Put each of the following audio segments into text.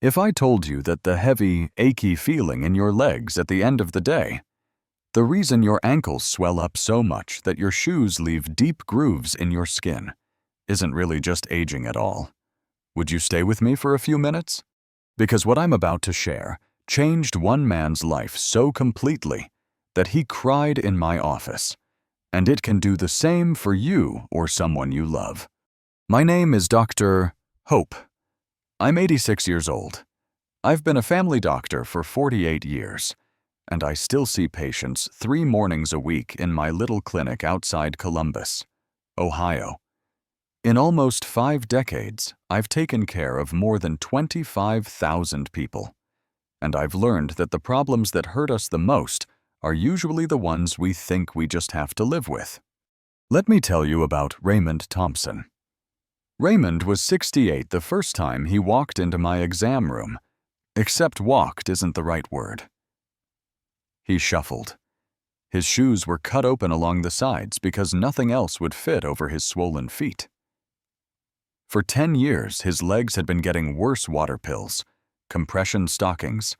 If I told you that the heavy, achy feeling in your legs at the end of the day, the reason your ankles swell up so much that your shoes leave deep grooves in your skin, isn't really just aging at all, would you stay with me for a few minutes? Because what I'm about to share changed one man's life so completely that he cried in my office, and it can do the same for you or someone you love. My name is Dr. Hope. I'm 86 years old. I've been a family doctor for 48 years, and I still see patients 3 mornings a week in my little clinic outside Columbus, Ohio. In almost 5 decades, I've taken care of more than 25,000 people, and I've learned that the problems that hurt us the most are usually the ones we think we just have to live with. Let me tell you about Raymond Thompson. Raymond was 68 the first time he walked into my exam room, except walked isn't the right word. He shuffled. His shoes were cut open along the sides because nothing else would fit over his swollen feet. For 10 years, his legs had been getting worse water pills, compression stockings,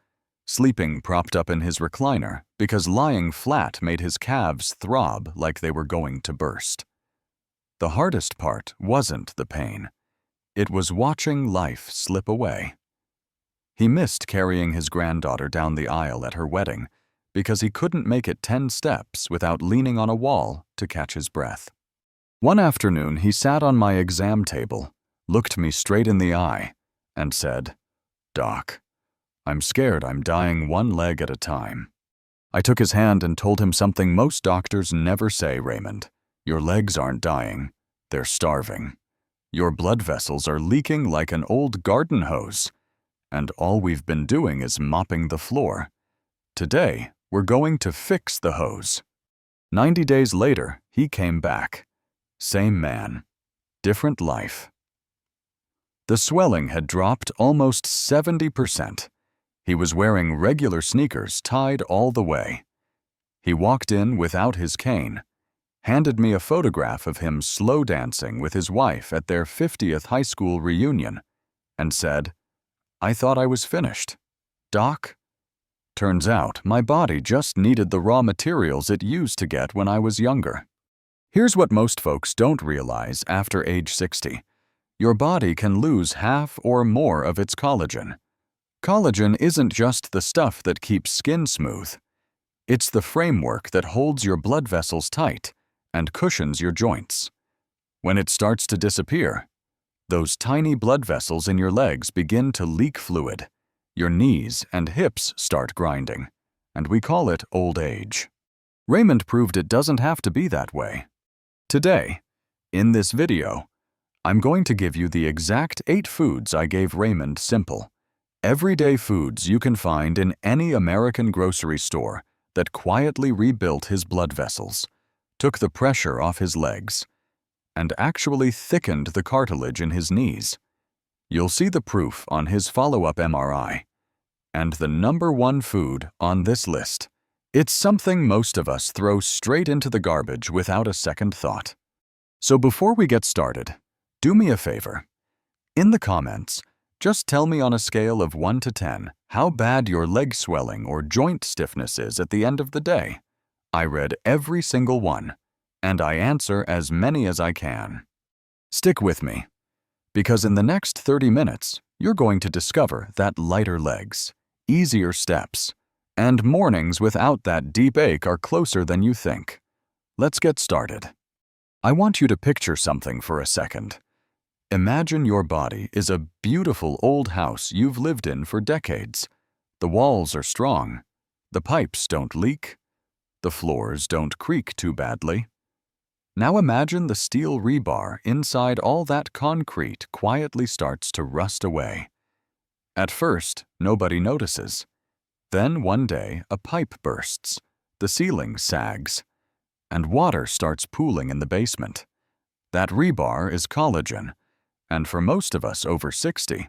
sleeping propped up in his recliner because lying flat made his calves throb like they were going to burst. The hardest part wasn't the pain. It was watching life slip away. He missed carrying his granddaughter down the aisle at her wedding because he couldn't make it 10 steps without leaning on a wall to catch his breath. One afternoon, he sat on my exam table, looked me straight in the eye, and said, "Doc, I'm scared I'm dying one leg at a time." I took his hand and told him something most doctors never say, "Raymond. Your legs aren't dying, they're starving. Your blood vessels are leaking like an old garden hose, and all we've been doing is mopping the floor. Today, we're going to fix the hose." 90 days later, he came back. Same man, different life. The swelling had dropped almost 70%. He was wearing regular sneakers tied all the way. He walked in without his cane, handed me a photograph of him slow dancing with his wife at their 50th high school reunion, and said, "I thought I was finished. Doc?" Turns out my body just needed the raw materials it used to get when I was younger. Here's what most folks don't realize after age 60. Your body can lose half or more of its collagen. Collagen isn't just the stuff that keeps skin smooth. It's the framework that holds your blood vessels tight and cushions your joints. When it starts to disappear, those tiny blood vessels in your legs begin to leak fluid. Your knees and hips start grinding, and we call it old age. Raymond proved it doesn't have to be that way. Today, in this video, I'm going to give you the exact 8 foods I gave Raymond simple, everyday foods you can find in any American grocery store that quietly rebuilt his blood vessels, took the pressure off his legs, and actually thickened the cartilage in his knees. You'll see the proof on his follow-up MRI. And the #1 food on this list. It's something most of us throw straight into the garbage without a second thought. So before we get started, do me a favor. In the comments, just tell me on a scale of 1 to 10 how bad your leg swelling or joint stiffness is at the end of the day. I read every single one, and I answer as many as I can. Stick with me, because in the next 30 minutes, you're going to discover that lighter legs, easier steps, and mornings without that deep ache are closer than you think. Let's get started. I want you to picture something for a second. Imagine your body is a beautiful old house you've lived in for decades. The walls are strong. The pipes don't leak. The floors don't creak too badly. Now imagine the steel rebar inside all that concrete quietly starts to rust away. At first, nobody notices. Then one day, a pipe bursts, the ceiling sags, and water starts pooling in the basement. That rebar is collagen, and for most of us over 60,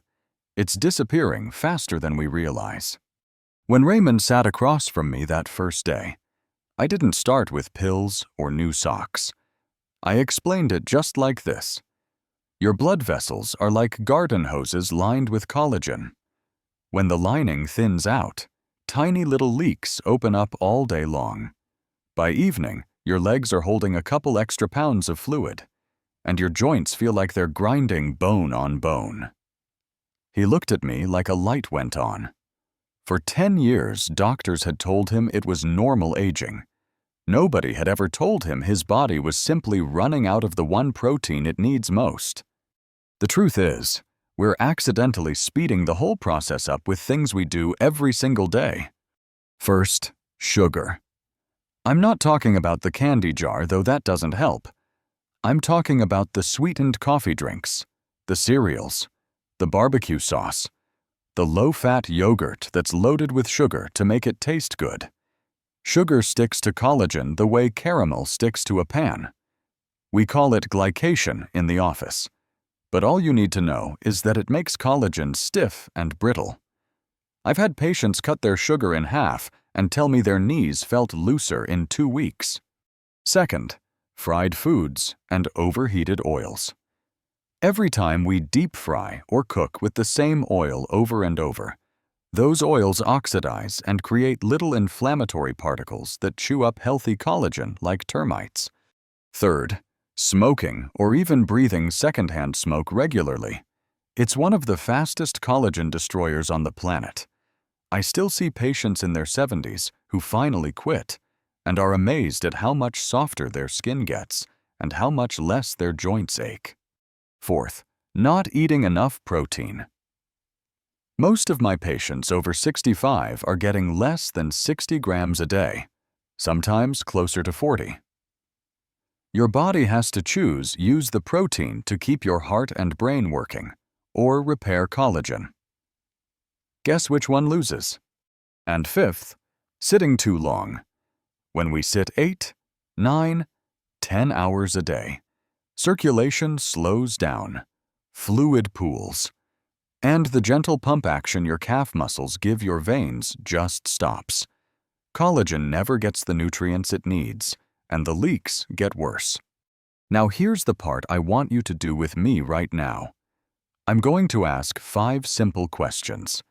it's disappearing faster than we realize. When Raymond sat across from me that first day, I didn't start with pills or new socks. I explained it just like this. Your blood vessels are like garden hoses lined with collagen. When the lining thins out, tiny little leaks open up all day long. By evening, your legs are holding a couple extra pounds of fluid, and your joints feel like they're grinding bone on bone. He looked at me like a light went on. For 10 years, doctors had told him it was normal aging. Nobody had ever told him his body was simply running out of the one protein it needs most. The truth is, we're accidentally speeding the whole process up with things we do every single day. First, sugar. I'm not talking about the candy jar, though that doesn't help. I'm talking about the sweetened coffee drinks, the cereals, the barbecue sauce, the low-fat yogurt that's loaded with sugar to make it taste good. Sugar sticks to collagen the way caramel sticks to a pan. We call it glycation in the office, but all you need to know is that it makes collagen stiff and brittle. I've had patients cut their sugar in half and tell me their knees felt looser in 2 weeks. Second, fried foods and overheated oils. Every time we deep fry or cook with the same oil over and over, those oils oxidize and create little inflammatory particles that chew up healthy collagen like termites. Third, smoking or even breathing secondhand smoke regularly. It's one of the fastest collagen destroyers on the planet. I still see patients in their 70s who finally quit and are amazed at how much softer their skin gets and how much less their joints ache. Fourth, not eating enough protein. Most of my patients over 65 are getting less than 60 grams a day, sometimes closer to 40. Your body has to use the protein to keep your heart and brain working, or repair collagen. Guess which one loses? And fifth, sitting too long. When we sit 8, 9, 10 hours a day, circulation slows down, fluid pools, and the gentle pump action your calf muscles give your veins just stops. Collagen never gets the nutrients it needs, and the leaks get worse. Now here's the part I want you to do with me right now. I'm going to ask 5 simple questions.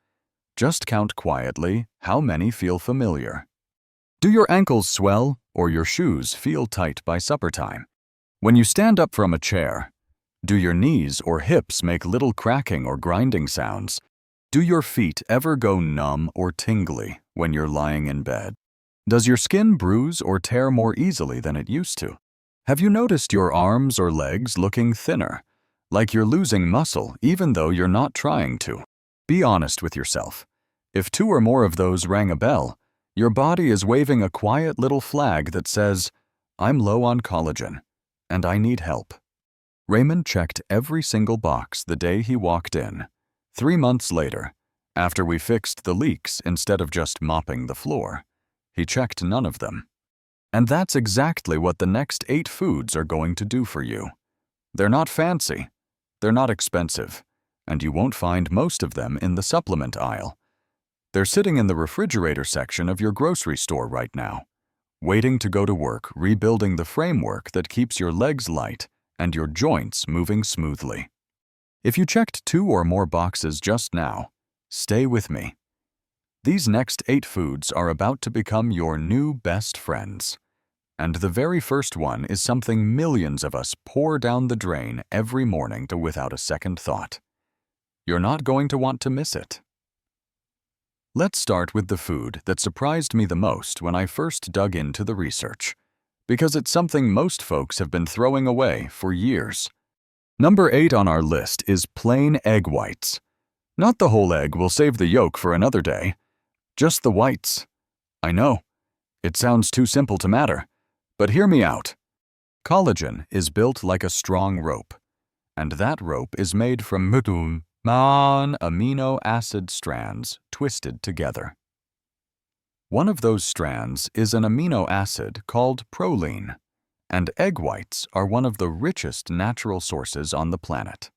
Just count quietly how many feel familiar. Do your ankles swell or your shoes feel tight by supper time? When you stand up from a chair, do your knees or hips make little cracking or grinding sounds? Do your feet ever go numb or tingly when you're lying in bed? Does your skin bruise or tear more easily than it used to? Have you noticed your arms or legs looking thinner, like you're losing muscle even though you're not trying to? Be honest with yourself. If 2 or more of those rang a bell, your body is waving a quiet little flag that says, "I'm low on collagen, and I need help." Raymond checked every single box the day he walked in. 3 months later, after we fixed the leaks instead of just mopping the floor, he checked none of them. And that's exactly what the next 8 foods are going to do for you. They're not fancy, they're not expensive, and you won't find most of them in the supplement aisle. They're sitting in the refrigerator section of your grocery store right now, waiting to go to work rebuilding the framework that keeps your legs light and your joints moving smoothly. If you checked 2 or more boxes just now, stay with me. These next 8 foods are about to become your new best friends. And the very first one is something millions of us pour down the drain every morning without a second thought. You're not going to want to miss it. Let's start with the food that surprised me the most when I first dug into the research, because it's something most folks have been throwing away for years. Number 8 on our list is plain egg whites. Not the whole egg, we'll save the yolk for another day. Just the whites. I know, it sounds too simple to matter, but hear me out. Collagen is built like a strong rope, and that rope is made from amino acid strands twisted together. One of those strands is an amino acid called proline, and egg whites are one of the richest natural sources on the planet.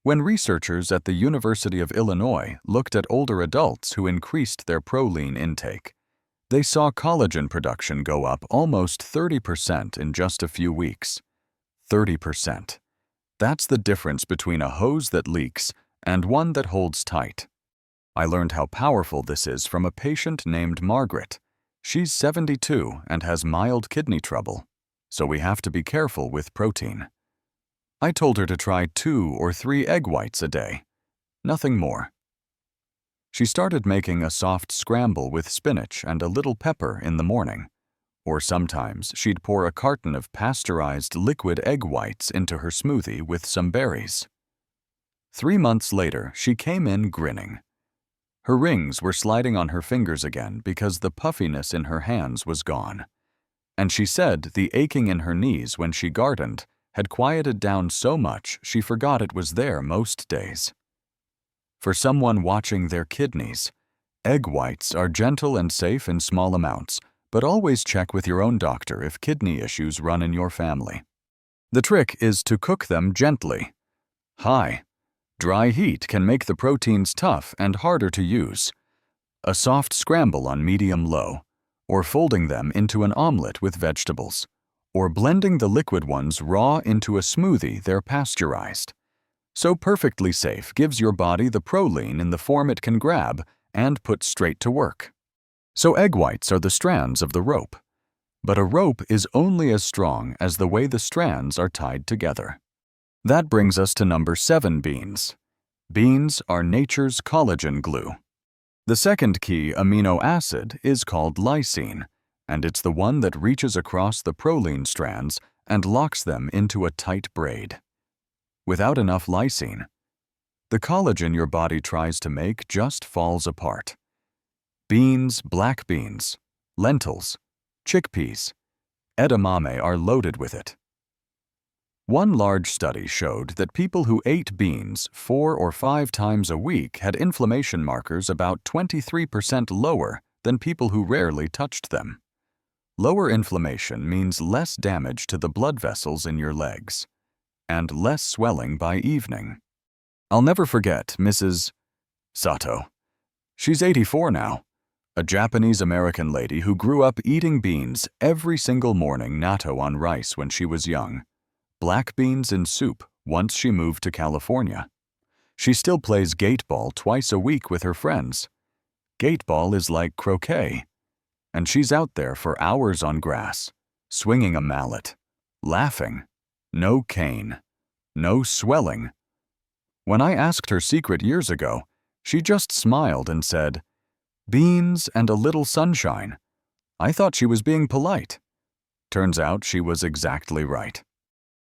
When researchers at the University of Illinois looked at older adults who increased their proline intake, they saw collagen production go up almost 30% in just a few weeks. 30%. That's the difference between a hose that leaks and one that holds tight. I learned how powerful this is from a patient named Margaret. She's 72 and has mild kidney trouble, so we have to be careful with protein. I told her to try 2 or 3 egg whites a day, nothing more. She started making a soft scramble with spinach and a little pepper in the morning, or sometimes she'd pour a carton of pasteurized liquid egg whites into her smoothie with some berries. 3 months later, she came in grinning. Her rings were sliding on her fingers again because the puffiness in her hands was gone. And she said the aching in her knees when she gardened had quieted down so much she forgot it was there most days. For someone watching their kidneys, egg whites are gentle and safe in small amounts, but always check with your own doctor if kidney issues run in your family. The trick is to cook them gently. High, dry heat can make the proteins tough and harder to use. A soft scramble on medium-low, or folding them into an omelet with vegetables, or blending the liquid ones raw into a smoothie they're pasteurized. So perfectly safe gives your body the proline in the form it can grab and put straight to work. So egg whites are the strands of the rope. But a rope is only as strong as the way the strands are tied together. That brings us to number 7, beans. Beans are nature's collagen glue. The second key amino acid is called lysine, and it's the one that reaches across the proline strands and locks them into a tight braid. Without enough lysine, the collagen your body tries to make just falls apart. Beans, black beans, lentils, chickpeas, edamame are loaded with it. One large study showed that people who ate beans 4 or 5 times a week had inflammation markers about 23% lower than people who rarely touched them. Lower inflammation means less damage to the blood vessels in your legs, and less swelling by evening. I'll never forget Mrs. Sato. She's 84 now, a Japanese-American lady who grew up eating beans every single morning, natto on rice when she was young, black beans in soup once she moved to California. She still plays gate ball twice a week with her friends. Gate ball is like croquet, and she's out there for hours on grass, swinging a mallet, laughing. No cane, no swelling. When I asked her secret years ago, she just smiled and said, "Beans and a little sunshine." I thought she was being polite. Turns out she was exactly right.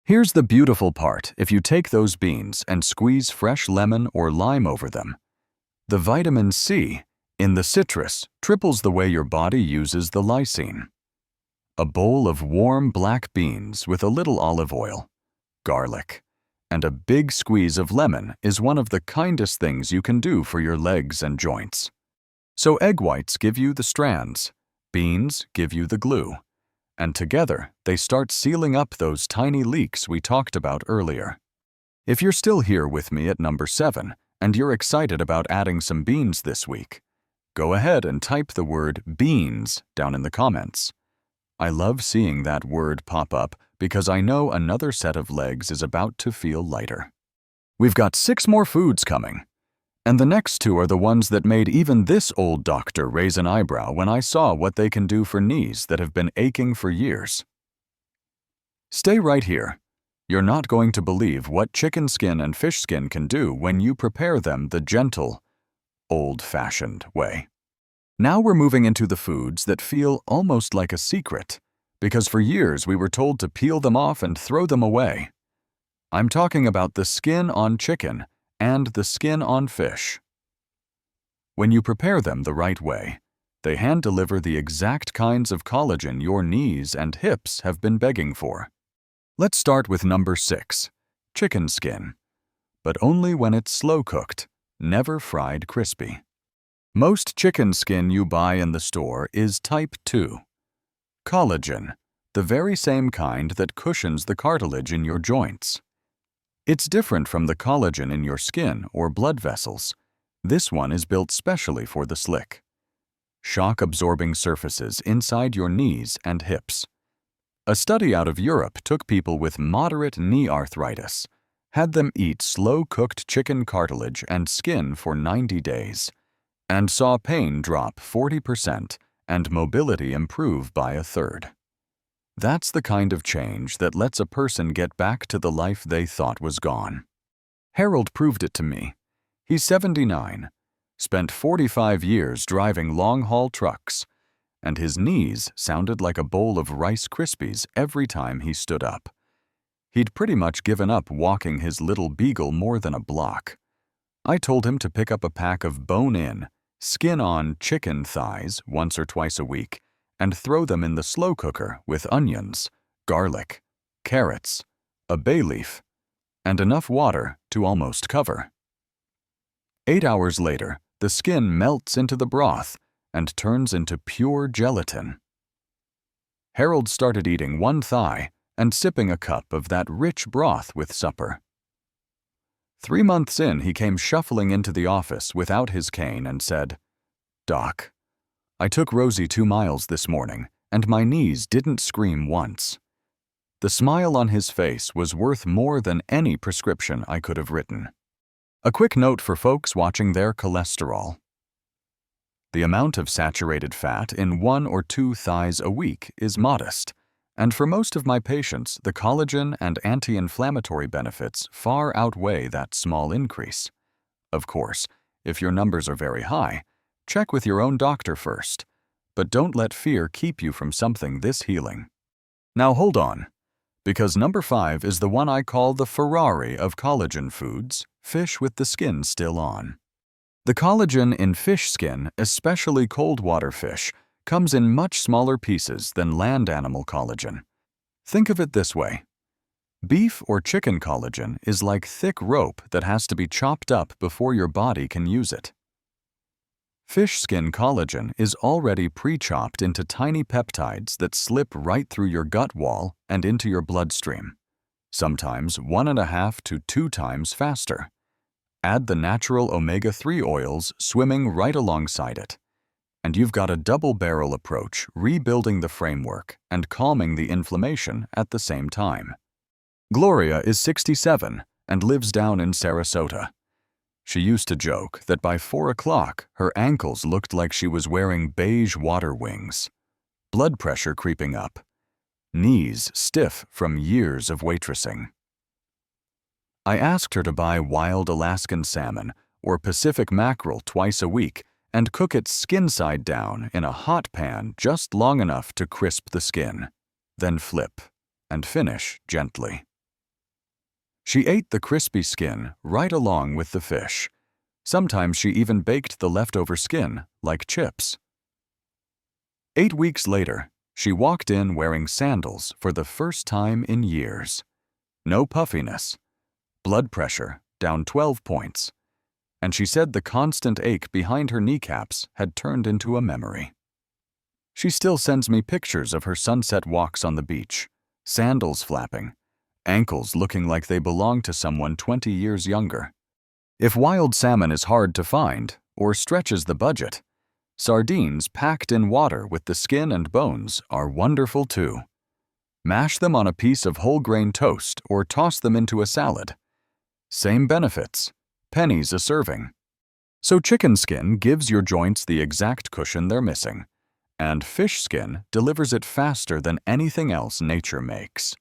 Here's the beautiful part if you take those beans and squeeze fresh lemon or lime over them. The vitamin C in the citrus triples the way your body uses the lysine. A bowl of warm black beans with a little olive oil, garlic, and a big squeeze of lemon is one of the kindest things you can do for your legs and joints. So egg whites give you the strands, beans give you the glue, and together they start sealing up those tiny leaks we talked about earlier. If you're still here with me at number 7 and you're excited about adding some beans this week, go ahead and type the word beans down in the comments. I love seeing that word pop up because I know another set of legs is about to feel lighter. We've got 6 more foods coming, and the next 2 are the ones that made even this old doctor raise an eyebrow when I saw what they can do for knees that have been aching for years. Stay right here. You're not going to believe what chicken skin and fish skin can do when you prepare them the gentle, old-fashioned way. Now we're moving into the foods that feel almost like a secret, because for years we were told to peel them off and throw them away. I'm talking about the skin on chicken and the skin on fish. When you prepare them the right way, they hand-deliver the exact kinds of collagen your knees and hips have been begging for. Let's start with number 6, chicken skin, but only when it's slow-cooked, never fried crispy. Most chicken skin you buy in the store is type 2. Collagen, the very same kind that cushions the cartilage in your joints. It's different from the collagen in your skin or blood vessels. This one is built specially for the slick, shock-absorbing surfaces inside your knees and hips. A study out of Europe took people with moderate knee arthritis, had them eat slow-cooked chicken cartilage and skin for 90 days, and saw pain drop 40% and mobility improve by a third. That's the kind of change that lets a person get back to the life they thought was gone. Harold proved it to me. He's 79, spent 45 years driving long-haul trucks, and his knees sounded like a bowl of Rice Krispies every time he stood up. He'd pretty much given up walking his little beagle more than a block. I told him to pick up a pack of bone-in, skin-on chicken thighs once or twice a week and throw them in the slow cooker with onions, garlic, carrots, a bay leaf, and enough water to almost cover. 8 hours later, the skin melts into the broth and turns into pure gelatin. Harold started eating one thigh and sipping a cup of that rich broth with supper. 3 months in, he came shuffling into the office without his cane and said, "Doc, I took Rosie 2 miles this morning, and my knees didn't scream once." The smile on his face was worth more than any prescription I could have written. A quick note for folks watching their cholesterol. The amount of saturated fat in 1 or 2 thighs a week is modest, and for most of my patients, the collagen and anti-inflammatory benefits far outweigh that small increase. Of course, if your numbers are very high, check with your own doctor first, but don't let fear keep you from something this healing. Now hold on, because number 5 is the one I call the Ferrari of collagen foods, fish with the skin still on. The collagen in fish skin, especially cold water fish, comes in much smaller pieces than land animal collagen. Think of it this way. Beef or chicken collagen is like thick rope that has to be chopped up before your body can use it. Fish skin collagen is already pre-chopped into tiny peptides that slip right through your gut wall and into your bloodstream, sometimes 1.5 to 2 times faster. Add the natural omega-3 oils swimming right alongside it, and you've got a double-barrel approach rebuilding the framework and calming the inflammation at the same time. Gloria is 67 and lives down in Sarasota. She used to joke that by 4 o'clock her ankles looked like she was wearing beige water wings, blood pressure creeping up, knees stiff from years of waitressing. I asked her to buy wild Alaskan salmon or Pacific mackerel twice a week and cook it skin side down in a hot pan just long enough to crisp the skin, then flip and finish gently. She ate the crispy skin right along with the fish. Sometimes she even baked the leftover skin like chips. 8 weeks later, she walked in wearing sandals for the first time in years. No puffiness. Blood pressure down 12 points. And she said the constant ache behind her kneecaps had turned into a memory. She still sends me pictures of her sunset walks on the beach, sandals flapping, ankles looking like they belong to someone 20 years younger. If wild salmon is hard to find or stretches the budget, sardines packed in water with the skin and bones are wonderful too. Mash them on a piece of whole grain toast or toss them into a salad. Same benefits, pennies a serving. So chicken skin gives your joints the exact cushion they're missing, and fish skin delivers it faster than anything else nature makes.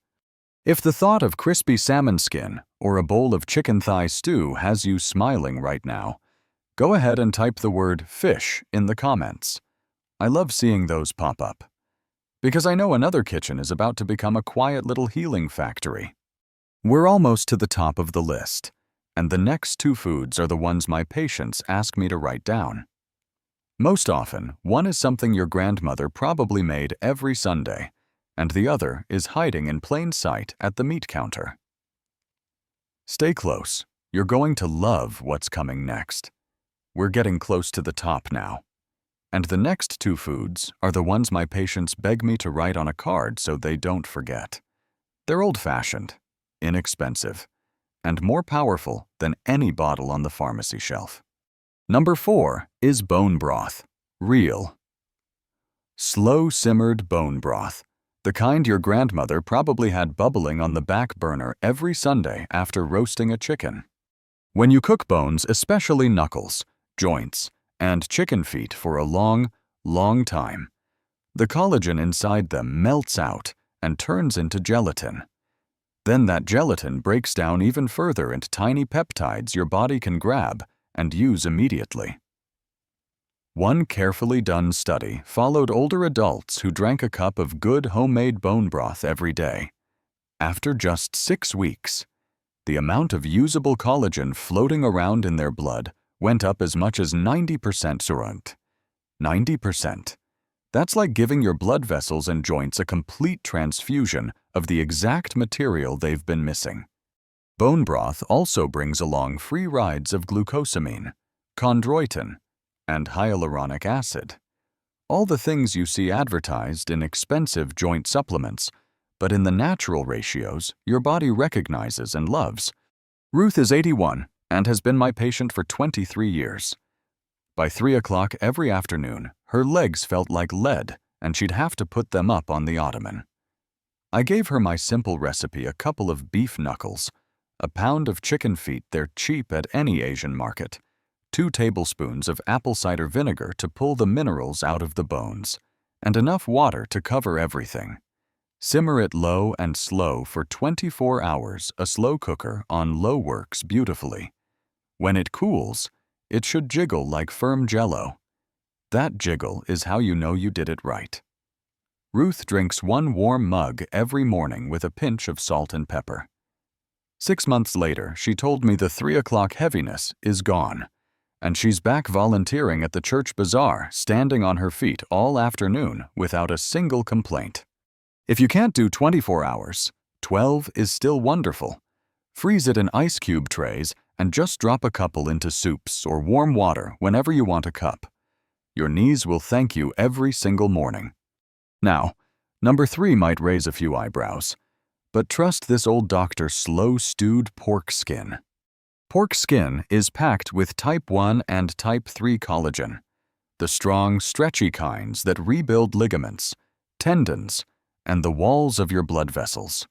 If the thought of crispy salmon skin or a bowl of chicken thigh stew has you smiling right now, go ahead and type the word fish in the comments. I love seeing those pop up, because I know another kitchen is about to become a quiet little healing factory. We're almost to the top of the list, and the next 2 foods are the ones my patients ask me to write down. Most often, one is something your grandmother probably made every Sunday, and the other is hiding in plain sight at the meat counter. Stay close. You're going to love what's coming next. We're getting close to the top now. And the next 2 foods are the ones my patients beg me to write on a card so they don't forget. They're old-fashioned, inexpensive, and more powerful than any bottle on the pharmacy shelf. Number 4 is bone broth, real. Slow-simmered bone broth, the kind your grandmother probably had bubbling on the back burner every Sunday after roasting a chicken. When you cook bones, especially knuckles, joints, and chicken feet for a long, long time. The collagen inside them melts out and turns into gelatin. Then that gelatin breaks down even further into tiny peptides your body can grab and use immediately. One carefully done study followed older adults who drank a cup of good homemade bone broth every day. After just 6 weeks, the amount of usable collagen floating around in their blood went up as much as 90%. 90%. That's like giving your blood vessels and joints a complete transfusion of the exact material they've been missing. Bone broth also brings along free rides of glucosamine, chondroitin, and hyaluronic acid. All the things you see advertised in expensive joint supplements, but in the natural ratios your body recognizes and loves. Ruth is 81 and has been my patient for 23 years. By 3 o'clock every afternoon, her legs felt like lead and she'd have to put them up on the ottoman. I gave her my simple recipe: a couple of beef knuckles, a pound of chicken feet, they're cheap at any Asian market, 2 tablespoons of apple cider vinegar to pull the minerals out of the bones, and enough water to cover everything. Simmer it low and slow for 24 hours. A slow cooker on low works beautifully. When it cools, it should jiggle like firm jello. That jiggle is how you know you did it right. Ruth drinks 1 warm mug every morning with a pinch of salt and pepper. 6 months later, she told me the 3 o'clock heaviness is gone, and she's back volunteering at the church bazaar, standing on her feet all afternoon without a single complaint. If you can't do 24 hours, 12 is still wonderful. Freeze it in ice cube trays and just drop a couple into soups or warm water whenever you want a cup. Your knees will thank you every single morning. Now, number 3 might raise a few eyebrows, but trust this old doctor's slow-stewed pork skin. Pork skin is packed with type 1 and type 3 collagen, the strong, stretchy kinds that rebuild ligaments, tendons, and the walls of your blood vessels.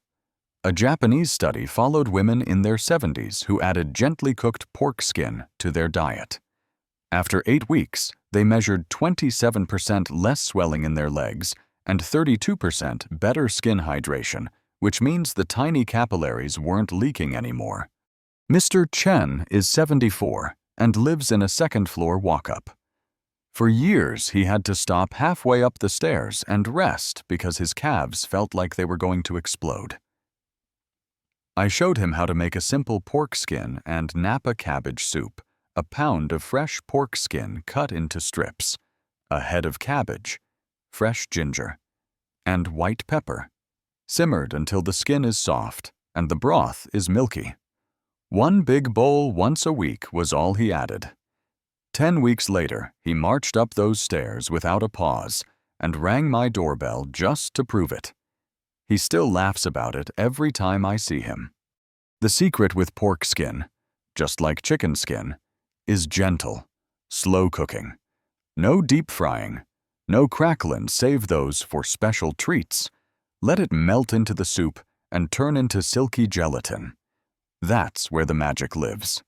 A Japanese study followed women in their 70s who added gently cooked pork skin to their diet. After 8 weeks, they measured 27% less swelling in their legs and 32% better skin hydration, which means the tiny capillaries weren't leaking anymore. Mr. Chen is 74 and lives in a second-floor walk-up. For years, he had to stop halfway up the stairs and rest because his calves felt like they were going to explode. I showed him how to make a simple pork skin and Napa cabbage soup, a pound of fresh pork skin cut into strips, a head of cabbage, fresh ginger, and white pepper, simmered until the skin is soft and the broth is milky. 1 big bowl once a week was all he added. 10 weeks later, he marched up those stairs without a pause and rang my doorbell just to prove it. He still laughs about it every time I see him. The secret with pork skin, just like chicken skin, is gentle, slow cooking. No deep frying, no crackling, save those for special treats. Let it melt into the soup and turn into silky gelatin. That's where the magic lives.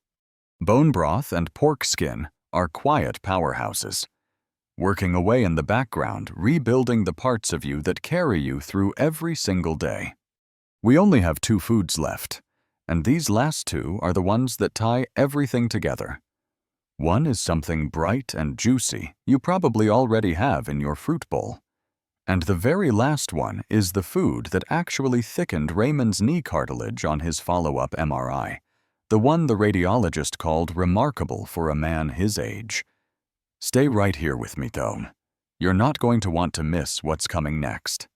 Bone broth and pork skin are quiet powerhouses, working away in the background, rebuilding the parts of you that carry you through every single day. We only have 2 foods left, and these last 2 are the ones that tie everything together. One is something bright and juicy you probably already have in your fruit bowl. And the very last one is the food that actually thickened Raymond's knee cartilage on his follow-up MRI, the one the radiologist called remarkable for a man his age. Stay right here with me, though. You're not going to want to miss what's coming next.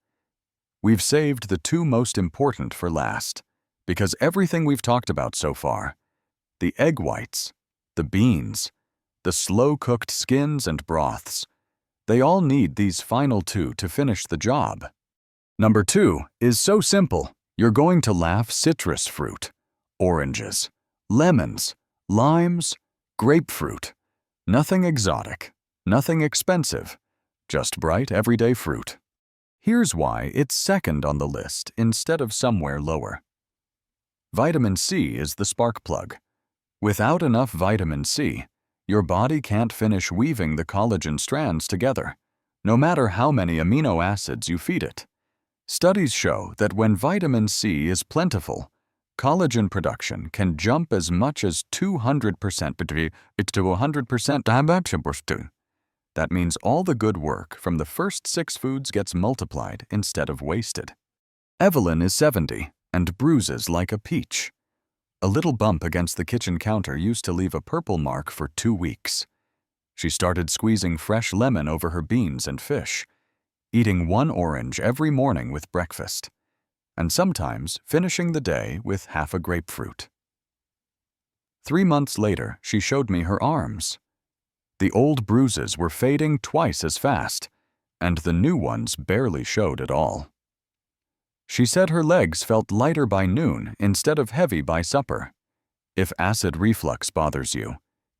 We've saved the 2 most important for last, because everything we've talked about so far, the egg whites, the beans, the slow-cooked skins and broths, they all need these final 2 to finish the job. Number 2 is so simple, you're going to laugh: citrus fruit, oranges, lemons, limes, grapefruit. Nothing exotic, nothing expensive, just bright everyday fruit. Here's why it's second on the list instead of somewhere lower. Vitamin C is the spark plug. Without enough vitamin C, Your body can't finish weaving the collagen strands together, no matter how many amino acids you feed it. Studies show that when vitamin C is plentiful, collagen production can jump as much as 200% to 100%. That means all the good work from the first 6 foods gets multiplied instead of wasted. Evelyn is 70 and bruises like a peach. A little bump against the kitchen counter used to leave a purple mark for 2 weeks. She started squeezing fresh lemon over her beans and fish, eating 1 orange every morning with breakfast, and sometimes finishing the day with half a grapefruit. 3 months later, she showed me her arms. The old bruises were fading twice as fast, and the new ones barely showed at all. She said her legs felt lighter by noon instead of heavy by supper. If acid reflux bothers you,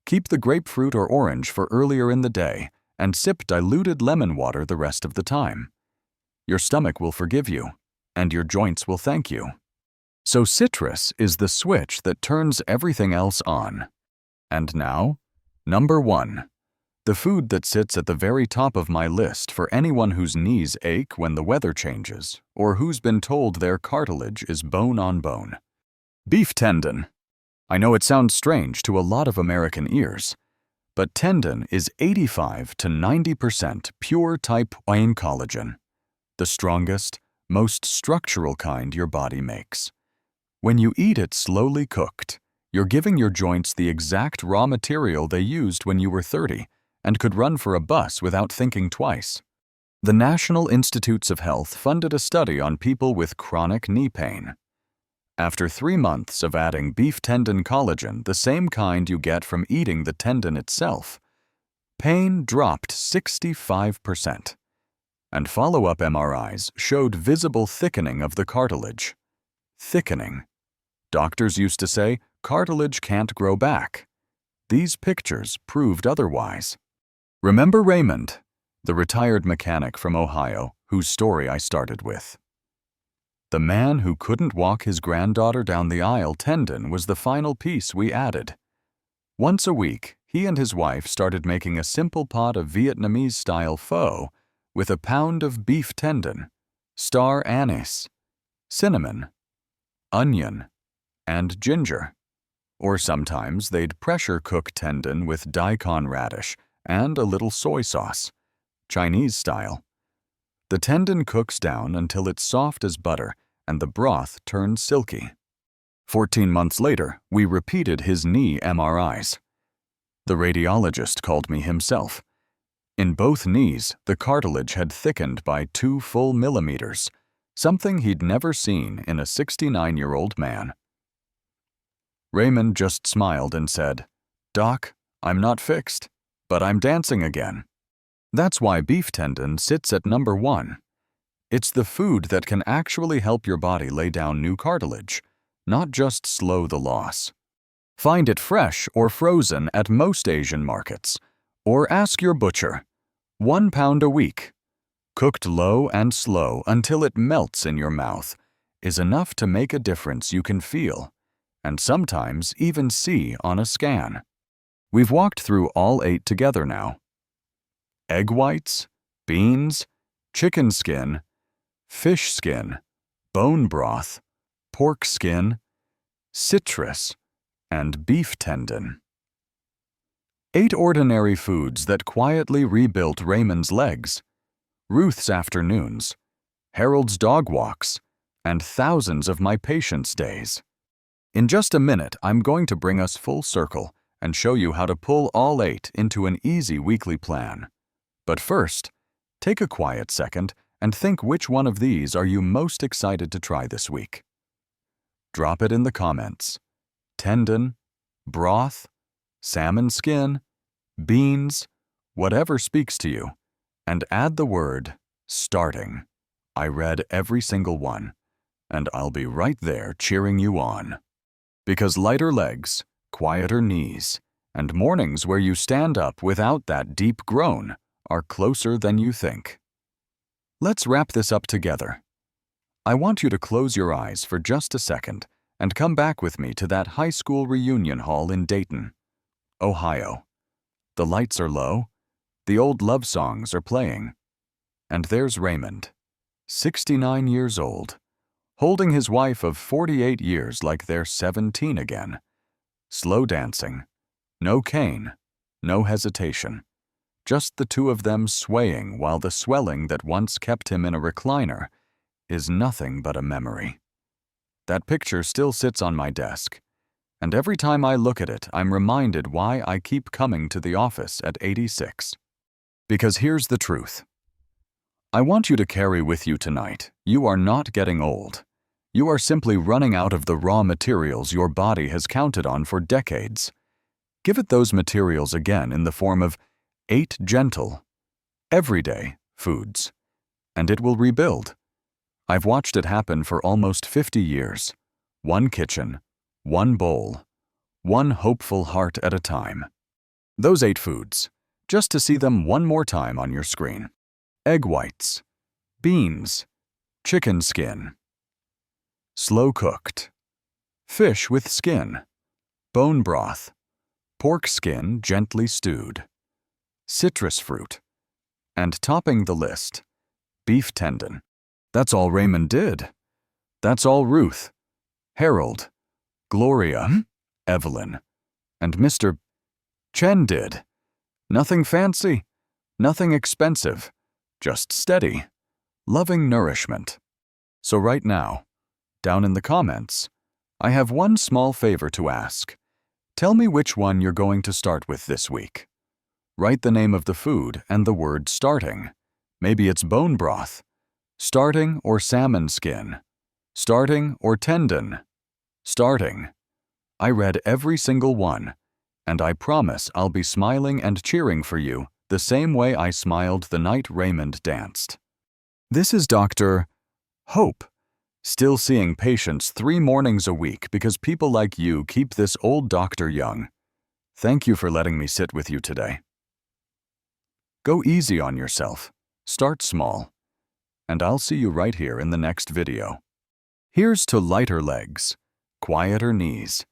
keep the grapefruit or orange for earlier in the day and sip diluted lemon water the rest of the time. Your stomach will forgive you, and your joints will thank you. So citrus is the switch that turns everything else on. And now, number 1. The food that sits at the very top of my list for anyone whose knees ache when the weather changes, or who's been told their cartilage is bone on bone. Beef tendon. I know it sounds strange to a lot of American ears, but tendon is 85 to 90% pure type 1 collagen, the strongest, most structural kind your body makes. When you eat it slowly cooked, you're giving your joints the exact raw material they used when you were 30 and could run for a bus without thinking twice. The National Institutes of Health funded a study on people with chronic knee pain. After 3 months of adding beef tendon collagen, the same kind you get from eating the tendon itself, pain dropped 65%, and follow-up MRIs showed visible thickening of the cartilage. Thickening. Doctors used to say cartilage can't grow back. These pictures proved otherwise. Remember Raymond, the retired mechanic from Ohio, whose story I started with? The man who couldn't walk his granddaughter down the aisle tendon was the final piece we added. Once a week, he and his wife started making a simple pot of Vietnamese-style pho with a pound of beef tendon, star anise, cinnamon, onion, and ginger. Or sometimes they'd pressure cook tendon with daikon radish and a little soy sauce, Chinese style. The tendon cooks down until it's soft as butter and the broth turns silky. 14 months later, we repeated his knee MRIs. The radiologist called me himself. In both knees, the cartilage had thickened by 2 full millimeters, something he'd never seen in a 69-year-old man. Raymond just smiled and said, "Doc, I'm not fixed, but I'm dancing again." That's why beef tendon sits at number 1. It's the food that can actually help your body lay down new cartilage, not just slow the loss. Find it fresh or frozen at most Asian markets, or ask your butcher. 1 pound a week, cooked low and slow until it melts in your mouth, is enough to make a difference you can feel, and sometimes even see on a scan. We've walked through all 8 together now. Egg whites, beans, chicken skin, fish skin, bone broth, pork skin, citrus, and beef tendon. 8 ordinary foods that quietly rebuilt Raymond's legs, Ruth's afternoons, Harold's dog walks, and thousands of my patients' days. In just a minute, I'm going to bring us full circle and show you how to pull all 8 into an easy weekly plan. But first, take a quiet second and think which one of these are you most excited to try this week. Drop it in the comments. Tendon, broth, salmon skin, beans, whatever speaks to you, and add the word starting. I read every single one, and I'll be right there cheering you on. Because lighter legs, quieter knees, and mornings where you stand up without that deep groan are closer than you think. Let's wrap this up together. I want you to close your eyes for just a second and come back with me to that high school reunion hall in Dayton, Ohio. The lights are low. The old love songs are playing. And there's Raymond, 69 years old, holding his wife of 48 years like they're 17 again. Slow dancing. No cane. No hesitation. Just the two of them swaying while the swelling that once kept him in a recliner is nothing but a memory. That picture still sits on my desk, and every time I look at it, I'm reminded why I keep coming to the office at 86. Because here's the truth. I want you to carry with you tonight, you are not getting old. You are simply running out of the raw materials your body has counted on for decades. Give it those materials again in the form of 8 gentle, everyday foods, and it will rebuild. I've watched it happen for almost 50 years. One kitchen, one bowl, one hopeful heart at a time. Those 8 foods, just to see them one more time on your screen. Egg whites, beans, chicken skin, slow cooked, fish with skin, bone broth, pork skin gently stewed, citrus fruit, and topping the list, beef tendon. That's all Raymond did. That's all Ruth, Harold, Gloria, Evelyn, and Mr. Chen did. Nothing fancy, nothing expensive, just steady, loving nourishment. So right now, down in the comments, I have one small favor to ask. Tell me which one you're going to start with this week. Write the name of the food and the word starting. Maybe it's bone broth, starting or salmon skin, starting or tendon, starting. I read every single one, and I promise I'll be smiling and cheering for you the same way I smiled the night Raymond danced. This is Dr. Hope, still seeing patients 3 mornings a week because people like you keep this old doctor young. Thank you for letting me sit with you today. Go easy on yourself. Start small. And I'll see you right here in the next video. Here's to lighter legs, quieter knees,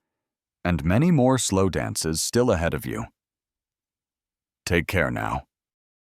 and many more slow dances still ahead of you. Take care now.